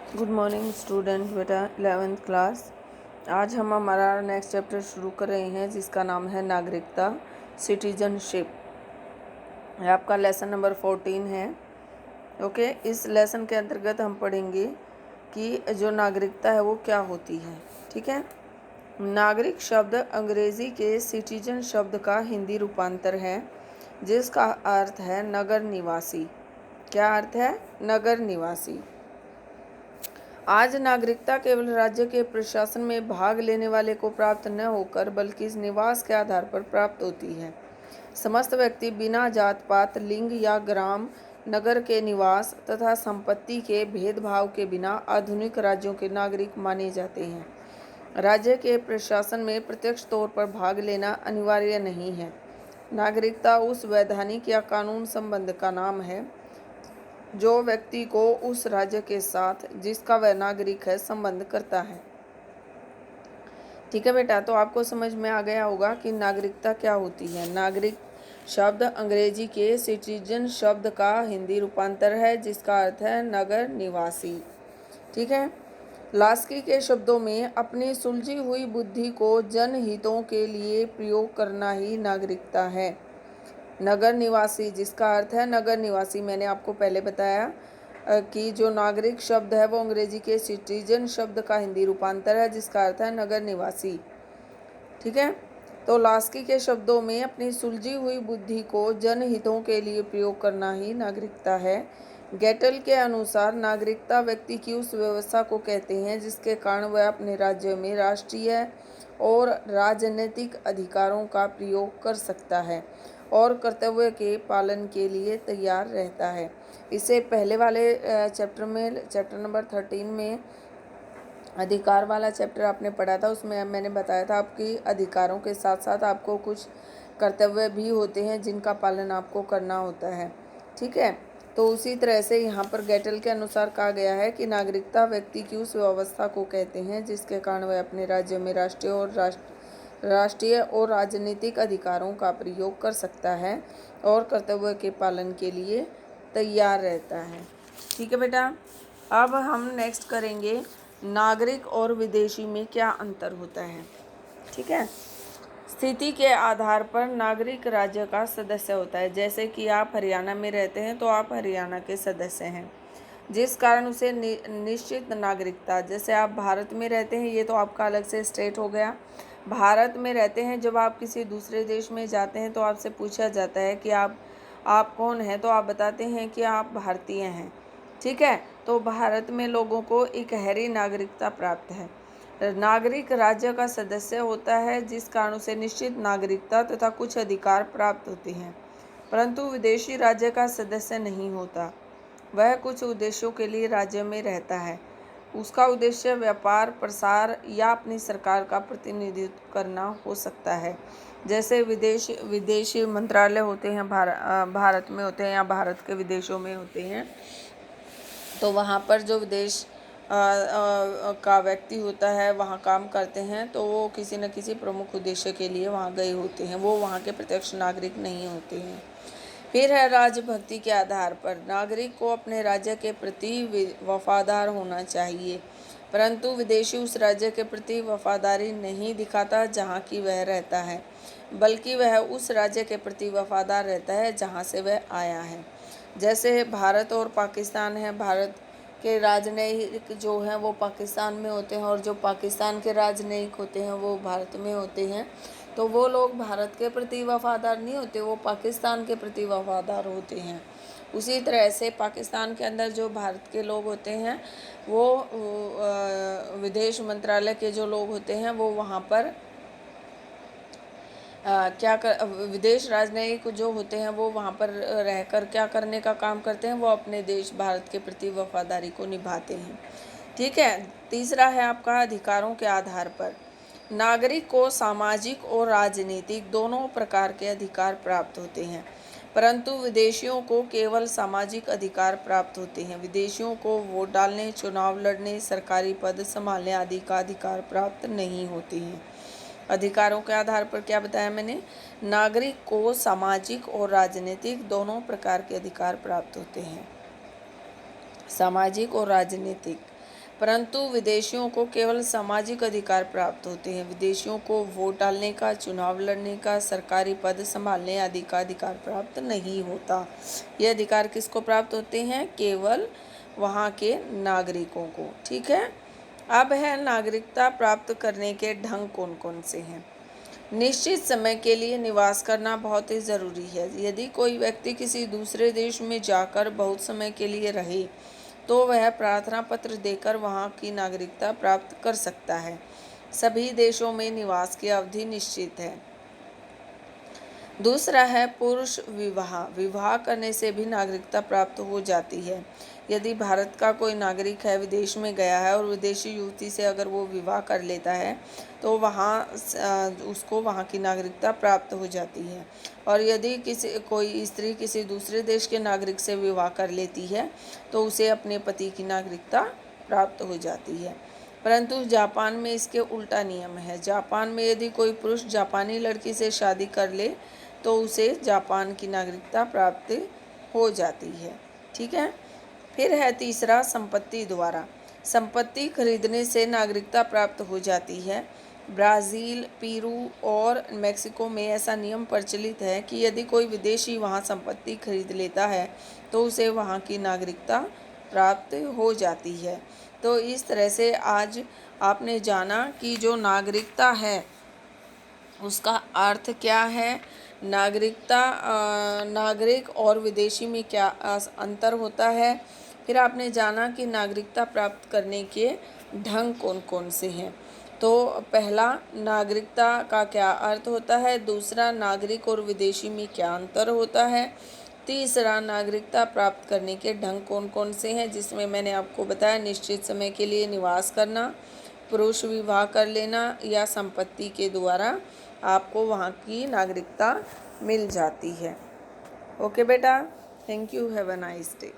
Good morning student बेटा 11th class. आज हम हमारा नेक्स्ट चैप्टर शुरू कर रहे हैं जिसका नाम है नागरिकता सिटीजनशिप। यह आपका लेसन नंबर 14 है। ओके, इस लेसन के अंतर्गत हम पढ़ेंगे कि जो नागरिकता है वो क्या होती है। ठीक है। नागरिक शब्द अंग्रेज़ी के सिटीजन शब्द का हिंदी रूपांतर है जिसका अर्थ है नगर निवासी। क्या अर्थ है? नगर निवासी। आज नागरिकता केवल राज्य के प्रशासन में भाग लेने वाले को प्राप्त न होकर बल्कि इस निवास के आधार पर प्राप्त होती है। समस्त व्यक्ति बिना जात पात, लिंग या ग्राम नगर के निवास तथा संपत्ति के भेदभाव के बिना आधुनिक राज्यों के नागरिक माने जाते हैं। राज्य के प्रशासन में प्रत्यक्ष तौर पर भाग लेना अनिवार्य नहीं है। नागरिकता उस वैधानिक या कानून संबंध का नाम है जो व्यक्ति को उस राज्य के साथ जिसका वह नागरिक है संबंध करता है। ठीक है बेटा, तो आपको समझ में आ गया होगा कि नागरिकता क्या होती है। नागरिक शब्द अंग्रेजी के सिटीजन शब्द का हिंदी रूपांतर है जिसका अर्थ है नगर निवासी। ठीक है। लास्की के शब्दों में अपनी सुलझी हुई बुद्धि को जनहितों के लिए प्रयोग करना ही नागरिकता है। नगर निवासी जिसका अर्थ है नगर निवासी, मैंने आपको पहले बताया कि जो नागरिक शब्द है वो अंग्रेजी के सिटीजन शब्द का हिंदी रूपांतर है जिसका अर्थ है नगर निवासी। ठीक है। तो लास्की के शब्दों में अपनी सुलझी हुई बुद्धि को जनहितों के लिए प्रयोग करना ही नागरिकता है। गेटल के अनुसार नागरिकता व्यक्ति की उस व्यवस्था को कहते हैं जिसके कारण वह अपने राज्य में राष्ट्रीय और राजनीतिक अधिकारों का प्रयोग कर सकता है और कर्तव्य के पालन के लिए तैयार रहता है। इससे पहले वाले चैप्टर नंबर 13 में अधिकार वाला चैप्टर आपने पढ़ा था, उसमें मैंने बताया था आपकी अधिकारों के साथ साथ आपको कुछ कर्तव्य भी होते हैं जिनका पालन आपको करना होता है। ठीक है। तो उसी तरह से यहाँ पर गेटल के अनुसार कहा गया है कि नागरिकता व्यक्ति की उस व्यवस्था को कहते हैं जिसके कारण वह अपने राज्य में राष्ट्रीय और राजनीतिक अधिकारों का प्रयोग कर सकता है और कर्तव्य के पालन के लिए तैयार रहता है। ठीक है बेटा, अब हम नेक्स्ट करेंगे नागरिक और विदेशी में क्या अंतर होता है। ठीक है। स्थिति के आधार पर नागरिक राज्य का सदस्य होता है। जैसे कि आप हरियाणा में रहते हैं तो आप हरियाणा के सदस्य हैं जिस कारण उसे निश्चित नागरिकता। जैसे आप भारत में रहते हैं, ये तो आपका अलग से स्टेट हो गया। भारत में रहते हैं, जब आप किसी दूसरे देश में जाते हैं तो आपसे पूछा जाता है कि आप कौन हैं, तो आप बताते हैं कि आप भारतीय हैं। ठीक है। तो भारत में लोगों को इकहरी नागरिकता प्राप्त है। नागरिक राज्य का सदस्य होता है जिस कारण उसे निश्चित नागरिकता तथा कुछ अधिकार प्राप्त होते हैं, परंतु विदेशी राज्य का सदस्य नहीं होता। वह कुछ उद्देश्यों के लिए राज्य में रहता है। उसका उद्देश्य व्यापार, प्रसार या अपनी सरकार का प्रतिनिधित्व करना हो सकता है। जैसे विदेशी मंत्रालय होते हैं भारत में होते हैं या भारत के विदेशों में होते हैं, तो वहाँ पर जो विदेश का व्यक्ति होता है वहाँ काम करते हैं, तो वो किसी न किसी प्रमुख उद्देश्य के लिए वहाँ गए होते हैं, वो वहाँ के प्रत्यक्ष नागरिक नहीं होते हैं। फिर है राजभक्ति के आधार पर नागरिक को अपने राज्य के प्रति वफादार होना चाहिए, परंतु विदेशी उस राज्य के प्रति वफादारी नहीं दिखाता जहाँ की वह रहता है, बल्कि वह उस राज्य के प्रति वफादार रहता है जहाँ से वह आया है। जैसे भारत और पाकिस्तान है, भारत के राजनयिक जो हैं वो पाकिस्तान में होते हैं और जो पाकिस्तान के राजनयिक होते हैं वो भारत में होते हैं। तो वो लोग भारत के प्रति वफादार नहीं होते, वो पाकिस्तान के प्रति वफादार होते हैं। उसी तरह से पाकिस्तान के अंदर जो भारत के लोग होते हैं वो विदेश मंत्रालय के जो लोग होते हैं वो वहाँ पर विदेश राजनयिक जो होते हैं वो वहाँ पर रहकर क्या करने का काम करते हैं, वो अपने देश भारत के प्रति वफादारी को निभाते हैं। ठीक है। तीसरा है आपका अधिकारों के आधार पर नागरिक को सामाजिक और राजनीतिक दोनों प्रकार के अधिकार प्राप्त होते हैं, परंतु विदेशियों को केवल सामाजिक अधिकार प्राप्त होते हैं। विदेशियों को वोट डालने, चुनाव लड़ने, सरकारी पद संभालने आदि का अधिकार प्राप्त नहीं होते हैं। अधिकारों के आधार पर क्या बताया मैंने, नागरिक को सामाजिक और राजनीतिक दोनों प्रकार के अधिकार प्राप्त होते हैं। सामाजिक और राजनीतिक परंतु विदेशियों को केवल सामाजिक अधिकार प्राप्त होते हैं। विदेशियों को वोट डालने का, चुनाव लड़ने का, सरकारी पद संभालने आदि का अधिकार प्राप्त नहीं होता। ये अधिकार किसको प्राप्त होते हैं? केवल वहाँ के नागरिकों को। ठीक है। अब है नागरिकता प्राप्त करने के ढंग कौन कौन से हैं। निश्चित समय के लिए निवास करना बहुत ही ज़रूरी है। यदि कोई व्यक्ति किसी दूसरे देश में जाकर बहुत समय के लिए रहे तो वह प्रार्थना पत्र देकर वहाँ की नागरिकता प्राप्त कर सकता है। सभी देशों में निवास की अवधि निश्चित है। दूसरा है पुरुष विवाह। विवाह करने से भी नागरिकता प्राप्त हो जाती है। यदि भारत का कोई नागरिक है, विदेश में गया है और विदेशी युवती से अगर वो विवाह कर लेता है तो उसको वहाँ की नागरिकता प्राप्त हो जाती है। और यदि कोई स्त्री किसी दूसरे देश के नागरिक से विवाह कर लेती है तो उसे अपने पति की नागरिकता प्राप्त हो जाती है। परंतु जापान में इसके उल्टा नियम है। जापान में यदि कोई पुरुष जापानी लड़की से शादी कर ले तो उसे जापान की नागरिकता प्राप्त हो जाती है। ठीक है। फिर है तीसरा संपत्ति द्वारा। संपत्ति खरीदने से नागरिकता प्राप्त हो जाती है। ब्राज़ील, पेरू और मेक्सिको में ऐसा नियम प्रचलित है कि यदि कोई विदेशी वहाँ संपत्ति खरीद लेता है तो उसे वहाँ की नागरिकता प्राप्त हो जाती है। तो इस तरह से आज आपने जाना कि जो नागरिकता है उसका अर्थ क्या है, नागरिकता नागरिक और विदेशी में क्या अंतर होता है। फिर आपने जाना कि नागरिकता प्राप्त करने के ढंग कौन कौन से हैं। तो पहला, नागरिकता का क्या अर्थ होता है। दूसरा, नागरिक और विदेशी में क्या अंतर होता है। तीसरा, नागरिकता प्राप्त करने के ढंग कौन कौन से हैं, जिसमें मैंने आपको बताया निश्चित समय के लिए निवास करना, पुरुष विवाह कर लेना या संपत्ति के द्वारा आपको वहाँ की नागरिकता मिल जाती है। ओके बेटा, thank you, have a nice day.